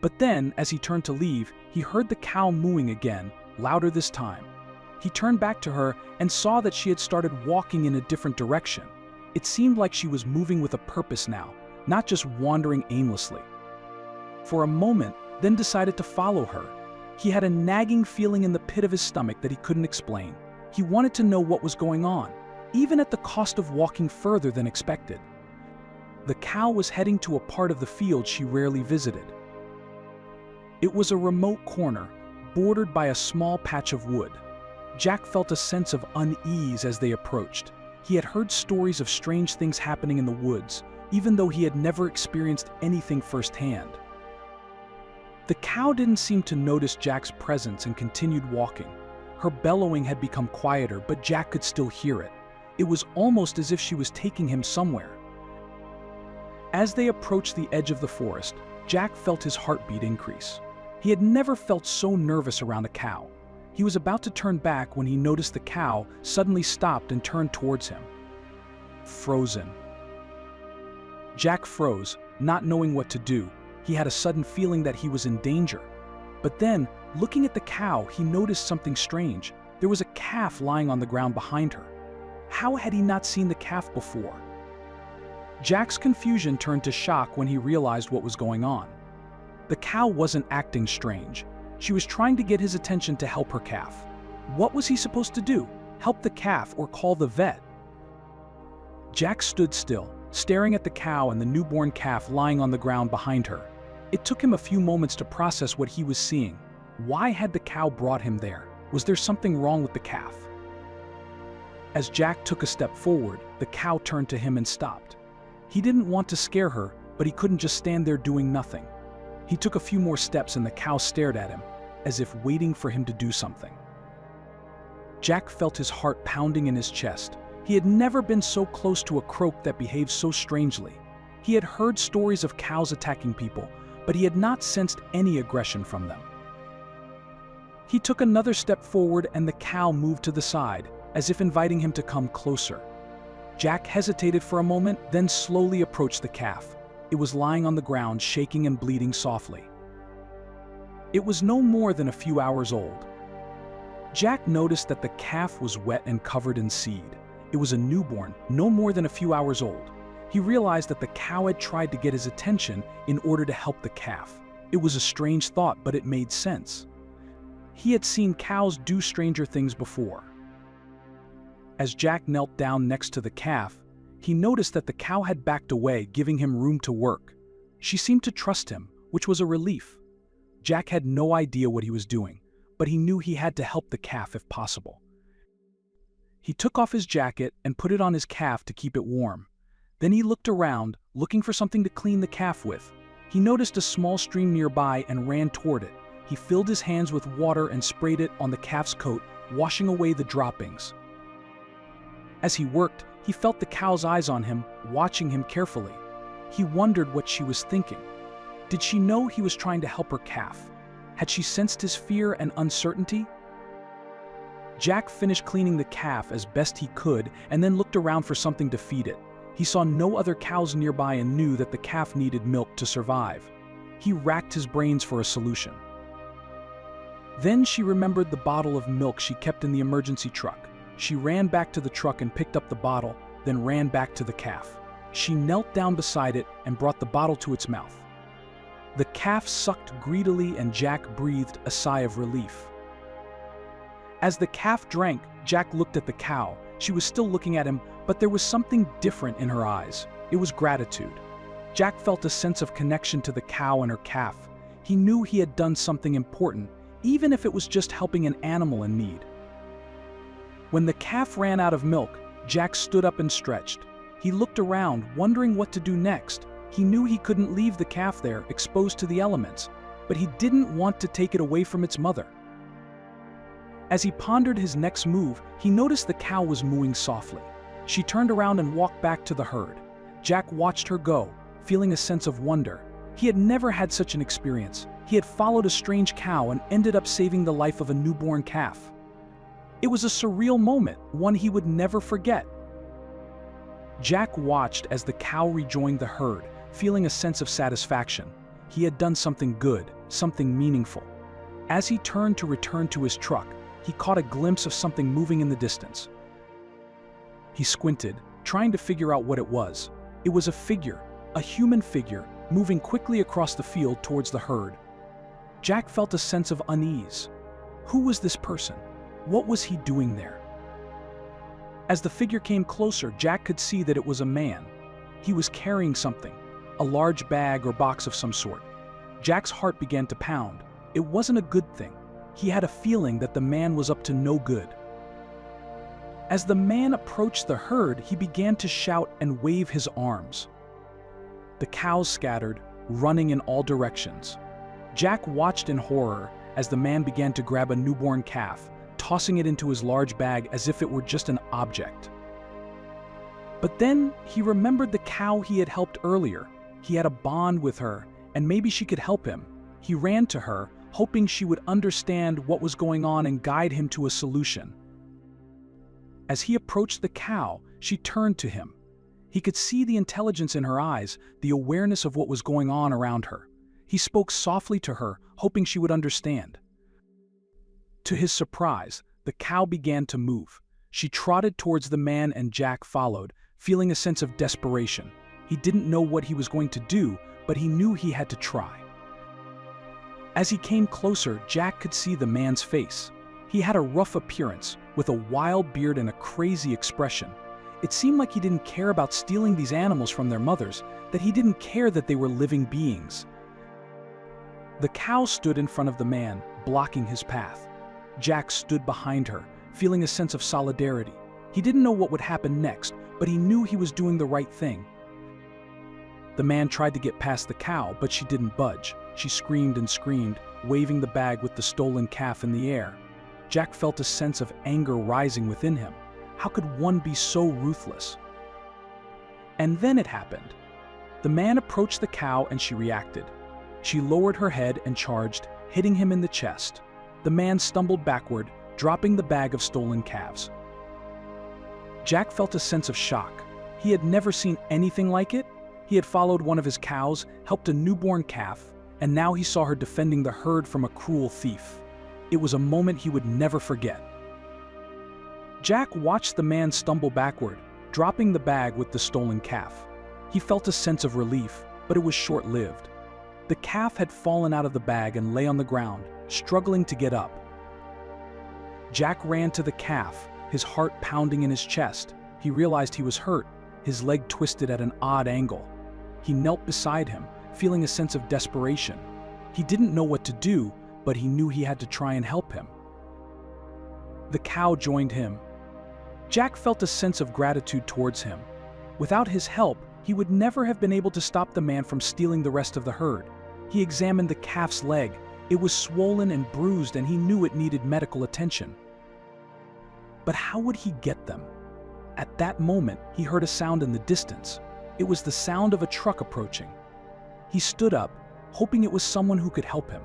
But then, as he turned to leave, he heard the cow mooing again, louder this time. He turned back to her and saw that she had started walking in a different direction. It seemed like she was moving with a purpose now, not just wandering aimlessly. For a moment, then decided to follow her. He had a nagging feeling in the pit of his stomach that he couldn't explain. He wanted to know what was going on, even at the cost of walking further than expected. The cow was heading to a part of the field she rarely visited. It was a remote corner, bordered by a small patch of wood. Jack felt a sense of unease as they approached. He had heard stories of strange things happening in the woods, even though he had never experienced anything firsthand. The cow didn't seem to notice Jack's presence and continued walking. Her bellowing had become quieter, but Jack could still hear it. It was almost as if she was taking him somewhere. As they approached the edge of the forest, Jack felt his heartbeat increase. He had never felt so nervous around a cow. He was about to turn back when he noticed the cow suddenly stopped and turned towards him. Frozen. Jack froze, not knowing what to do. He had a sudden feeling that he was in danger. But then, looking at the cow, he noticed something strange. There was a calf lying on the ground behind her. How had he not seen the calf before? Jack's confusion turned to shock when he realized what was going on. The cow wasn't acting strange. She was trying to get his attention to help her calf. What was he supposed to do? Help the calf or call the vet? Jack stood still, staring at the cow and the newborn calf lying on the ground behind her. It took him a few moments to process what he was seeing. Why had the cow brought him there? Was there something wrong with the calf? As Jack took a step forward, the cow turned to him and stopped. He didn't want to scare her, but he couldn't just stand there doing nothing. He took a few more steps and the cow stared at him, as if waiting for him to do something. Jack felt his heart pounding in his chest. He had never been so close to a croak that behaved so strangely. He had heard stories of cows attacking people, but he had not sensed any aggression from them. He took another step forward and the cow moved to the side, as if inviting him to come closer. Jack hesitated for a moment, then slowly approached the calf. It was lying on the ground, shaking and bleeding softly. It was no more than a few hours old. Jack noticed that the calf was wet and covered in seed. It was a newborn, no more than a few hours old. He realized that the cow had tried to get his attention in order to help the calf. It was a strange thought, but it made sense. He had seen cows do stranger things before. As Jack knelt down next to the calf, he noticed that the cow had backed away, giving him room to work. She seemed to trust him, which was a relief. Jack had no idea what he was doing, but he knew he had to help the calf if possible. He took off his jacket and put it on his calf to keep it warm. Then he looked around, looking for something to clean the calf with. He noticed a small stream nearby and ran toward it. He filled his hands with water and sprayed it on the calf's coat, washing away the droppings. As he worked, he felt the cow's eyes on him, watching him carefully. He wondered what she was thinking. Did she know he was trying to help her calf? Had she sensed his fear and uncertainty? Jack finished cleaning the calf as best he could and then looked around for something to feed it. He saw no other cows nearby and knew that the calf needed milk to survive. He racked his brains for a solution. Then she remembered the bottle of milk she kept in the emergency truck. She ran back to the truck and picked up the bottle, then ran back to the calf. She knelt down beside it and brought the bottle to its mouth. The calf sucked greedily and Jack breathed a sigh of relief. As the calf drank, Jack looked at the cow. She was still looking at him, but there was something different in her eyes. It was gratitude. Jack felt a sense of connection to the cow and her calf. He knew he had done something important, even if it was just helping an animal in need. When the calf ran out of milk, Jack stood up and stretched. He looked around, wondering what to do next. He knew he couldn't leave the calf there, exposed to the elements, but he didn't want to take it away from its mother. As he pondered his next move, he noticed the cow was mooing softly. She turned around and walked back to the herd. Jack watched her go, feeling a sense of wonder. He had never had such an experience. He had followed a strange cow and ended up saving the life of a newborn calf. It was a surreal moment, one he would never forget. Jack watched as the cow rejoined the herd, feeling a sense of satisfaction. He had done something good, something meaningful. As he turned to return to his truck, he caught a glimpse of something moving in the distance. He squinted, trying to figure out what it was. It was a figure, a human figure, moving quickly across the field towards the herd. Jack felt a sense of unease. Who was this person? What was he doing there? As the figure came closer, Jack could see that it was a man. He was carrying something, a large bag or box of some sort. Jack's heart began to pound. It wasn't a good thing. He had a feeling that the man was up to no good. As the man approached the herd, he began to shout and wave his arms. The cows scattered, running in all directions. Jack watched in horror as the man began to grab a newborn calf, tossing it into his large bag as if it were just an object. But then he remembered the cow he had helped earlier. He had a bond with her, and maybe she could help him. He ran to her, hoping she would understand what was going on and guide him to a solution. As he approached the cow, she turned to him. He could see the intelligence in her eyes, the awareness of what was going on around her. He spoke softly to her, hoping she would understand. To his surprise, the cow began to move. She trotted towards the man and Jack followed, feeling a sense of desperation. He didn't know what he was going to do, but he knew he had to try. As he came closer, Jack could see the man's face. He had a rough appearance, with a wild beard and a crazy expression. It seemed like he didn't care about stealing these animals from their mothers, that he didn't care that they were living beings. The cow stood in front of the man, blocking his path. Jack stood behind her, feeling a sense of solidarity. He didn't know what would happen next, but he knew he was doing the right thing. The man tried to get past the cow, but she didn't budge. She screamed and screamed, waving the bag with the stolen calf in the air. Jack felt a sense of anger rising within him. How could one be so ruthless? And then it happened. The man approached the cow and she reacted. She lowered her head and charged, hitting him in the chest. The man stumbled backward, dropping the bag of stolen calves. Jack felt a sense of shock. He had never seen anything like it. He had followed one of his cows, helped a newborn calf, and now he saw her defending the herd from a cruel thief. It was a moment he would never forget. Jack watched the man stumble backward, dropping the bag with the stolen calf. He felt a sense of relief, but it was short-lived. The calf had fallen out of the bag and lay on the ground, struggling to get up. Jack ran to the calf, his heart pounding in his chest. He realized he was hurt, his leg twisted at an odd angle. He knelt beside him, feeling a sense of desperation. He didn't know what to do, but he knew he had to try and help him. The cow joined him. Jack felt a sense of gratitude towards him. Without his help, he would never have been able to stop the man from stealing the rest of the herd. He examined the calf's leg. It was swollen and bruised, and he knew it needed medical attention. But how would he get them? At that moment, he heard a sound in the distance. It was the sound of a truck approaching. He stood up, hoping it was someone who could help him.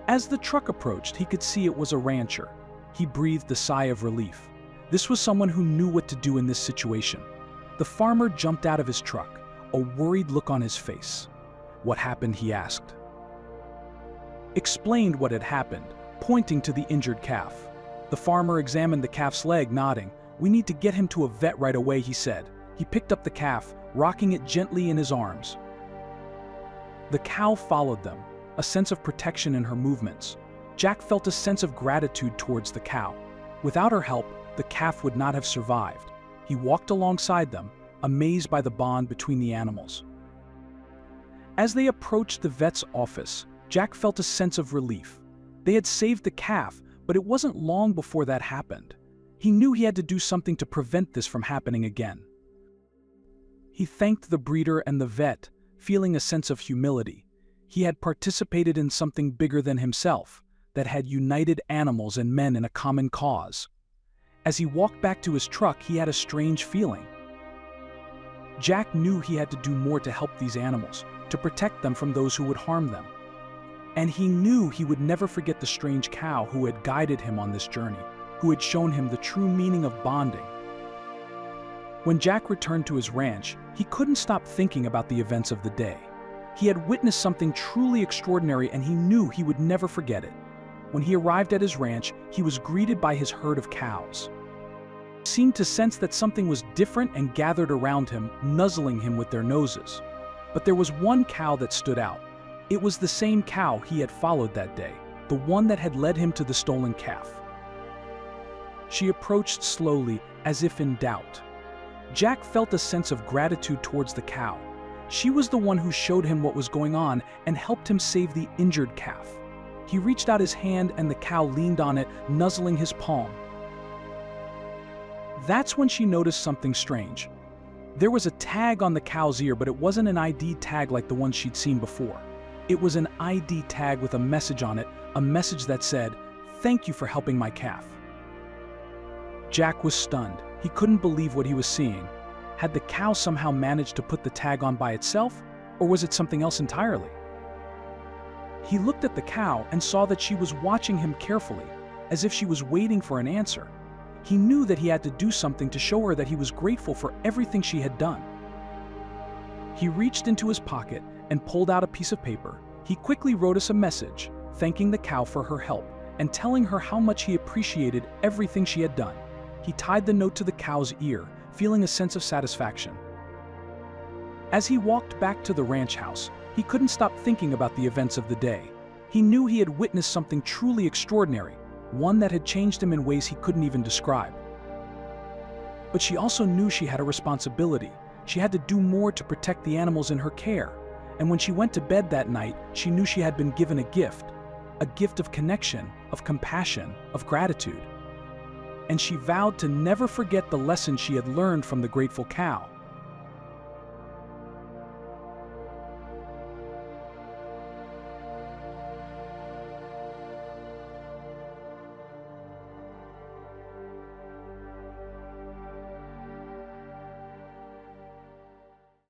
As the truck approached, he could see it was a rancher. He breathed a sigh of relief. This was someone who knew what to do in this situation. The farmer jumped out of his truck, a worried look on his face. "What happened?" he asked. Explained what had happened, pointing to the injured calf. The farmer examined the calf's leg, nodding. "We need to get him to a vet right away," he said. He picked up the calf, rocking it gently in his arms. The cow followed them, a sense of protection in her movements. Jack felt a sense of gratitude towards the cow. Without her help, the calf would not have survived. He walked alongside them, amazed by the bond between the animals. As they approached the vet's office, Jack felt a sense of relief. They had saved the calf, but it wasn't long before that happened. He knew he had to do something to prevent this from happening again. He thanked the breeder and the vet, feeling a sense of humility. He had participated in something bigger than himself, that had united animals and men in a common cause. As he walked back to his truck, he had a strange feeling. Jack knew he had to do more to help these animals, to protect them from those who would harm them. And he knew he would never forget the strange cow who had guided him on this journey, who had shown him the true meaning of bonding. When Jack returned to his ranch, he couldn't stop thinking about the events of the day. He had witnessed something truly extraordinary and he knew he would never forget it. When he arrived at his ranch, he was greeted by his herd of cows. He seemed to sense that something was different and gathered around him, nuzzling him with their noses. But there was one cow that stood out. It was the same cow he had followed that day, the one that had led him to the stolen calf. She approached slowly, as if in doubt. Jack felt a sense of gratitude towards the cow. She was the one who showed him what was going on and helped him save the injured calf. He reached out his hand and the cow leaned on it, nuzzling his palm. That's when she noticed something strange. There was a tag on the cow's ear, but it wasn't an ID tag like the one she'd seen before. It was an ID tag with a message on it, a message that said, "Thank you for helping my calf." Jack was stunned. He couldn't believe what he was seeing. Had the cow somehow managed to put the tag on by itself, or was it something else entirely? He looked at the cow and saw that she was watching him carefully, as if she was waiting for an answer. He knew that he had to do something to show her that he was grateful for everything she had done. He reached into his pocket and pulled out a piece of paper. He quickly wrote us a message, thanking the cow for her help and telling her how much he appreciated everything she had done. He tied the note to the cow's ear, feeling a sense of satisfaction. As he walked back to the ranch house, he couldn't stop thinking about the events of the day. He knew he had witnessed something truly extraordinary, one that had changed him in ways he couldn't even describe. But she also knew she had a responsibility. She had to do more to protect the animals in her care. And when she went to bed that night, she knew she had been given a gift of connection, of compassion, of gratitude. And she vowed to never forget the lesson she had learned from the grateful cow.